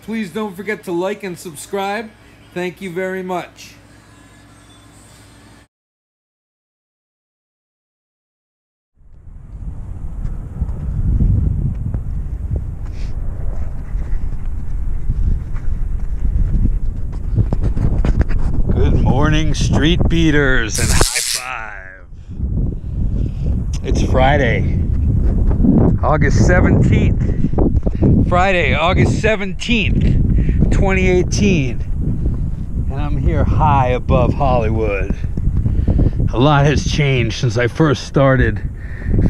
Please don't forget to like and subscribe. Thank you very much. Good morning, street beaters, and high five. It's Friday, August 17th. Friday, August 17th, 2018. And I'm here high above Hollywood. A lot has changed since I first started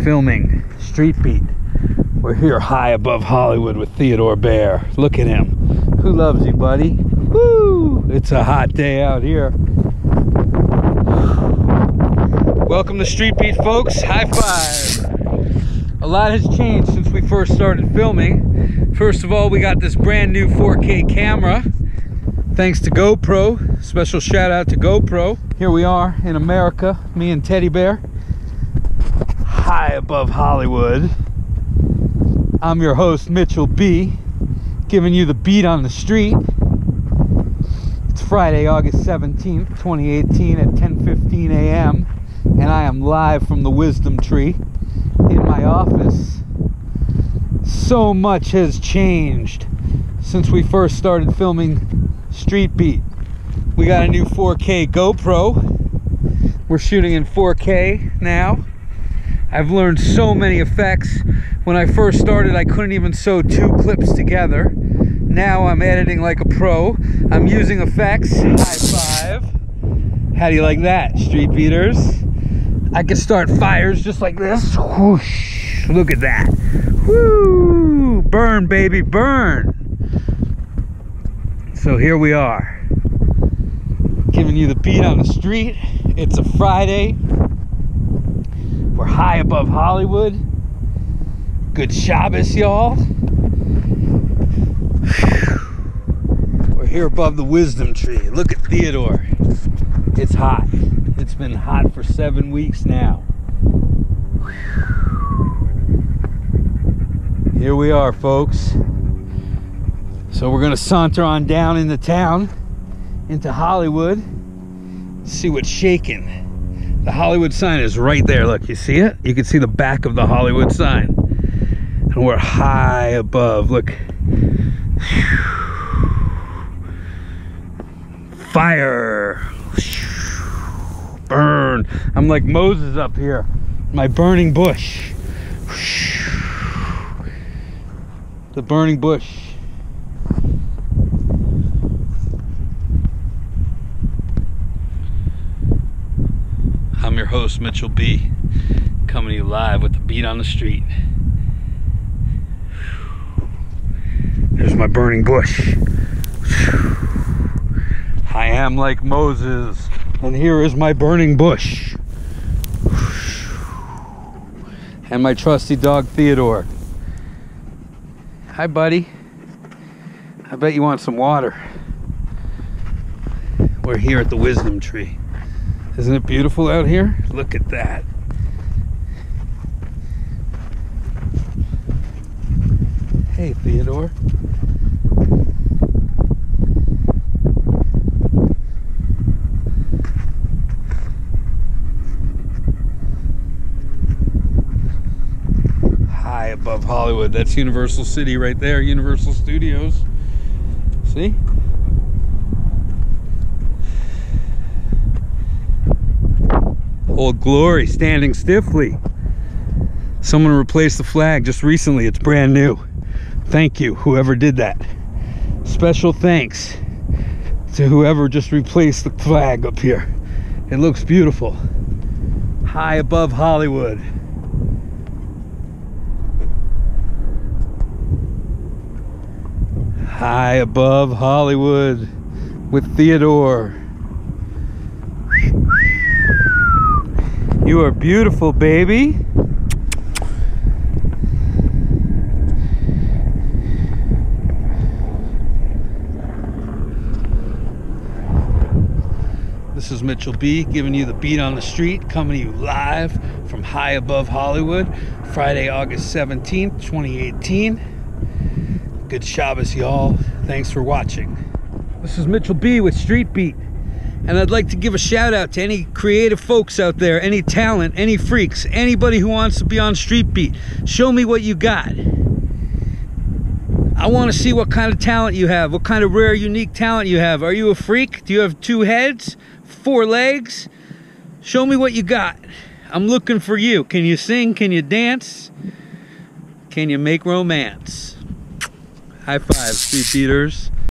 filming Street Beat. We're here high above Hollywood with Theodore Bear. Look at him. Who loves you, buddy? Woo! It's a hot day out here. Welcome to Street Beat, folks. High five. A lot has changed since we first started filming. First of all, we got this brand new 4K camera. Thanks to GoPro. Special shout out to GoPro. Here we are in America, me and Teddy Bear. High above Hollywood. I'm your host, Mitchell B, giving you the beat on the street. It's Friday, August 17th, 2018 at 10:15 a.m. and I am live from the Wisdom Tree in my office. So much has changed since we first started filming Street Beat. We got a new 4K GoPro. We're shooting in 4K now. I've learned so many effects. When I first started, I couldn't even sew 2 clips together. Now I'm editing like a pro. I'm using effects. High five. How do you like that, street beaters? I can start fires just like this. Whoosh. Look at that. Woo! Burn, baby, burn. So here we are, giving you the beat on the street. It's a Friday. We're high above Hollywood. Good Shabbos, y'all. We're here above the Wisdom Tree. Look at Theodore. It's hot. It's been hot for 7 weeks now. Here we are, folks. So we're gonna saunter on down into town, into Hollywood, see what's shaking. The Hollywood sign is right there. Look, you see it? You can see the back of the Hollywood sign. And we're high above. Look. Fire. Burn. I'm like Moses up here. My burning bush. The burning bush. I'm your host, Mitchell B, coming to you live with the beat on the street. There's my burning bush. I am like Moses, and here is my burning bush. And my trusty dog, Theodore. Hi, buddy. I bet you want some water. We're here at the Wisdom Tree. Isn't it beautiful out here? Look at that. Hey, Theodore. High above Hollywood. That's Universal City right there. Universal Studios. See? Old Glory standing stiffly. Someone replaced the flag just recently. It's brand new. Thank you, whoever did that. Special thanks to whoever just replaced the flag up here. It looks beautiful. High above Hollywood. High above Hollywood with Theodore. You are beautiful, baby. This is Mitchell B giving you the beat on the street, coming to you live from high above Hollywood, Friday, August 17th, 2018. Good Shabbos, y'all. Thanks for watching. This is Mitchell B with Street Beat. And I'd like to give a shout out to any creative folks out there, any talent, any freaks, anybody who wants to be on Street Beat. Show me what you got. I want to see what kind of talent you have, what kind of rare, unique talent you have. Are you a freak? Do you have 2 heads, 4 legs? Show me what you got. I'm looking for you. Can you sing? Can you dance? Can you make romance? High five, Street Beaters.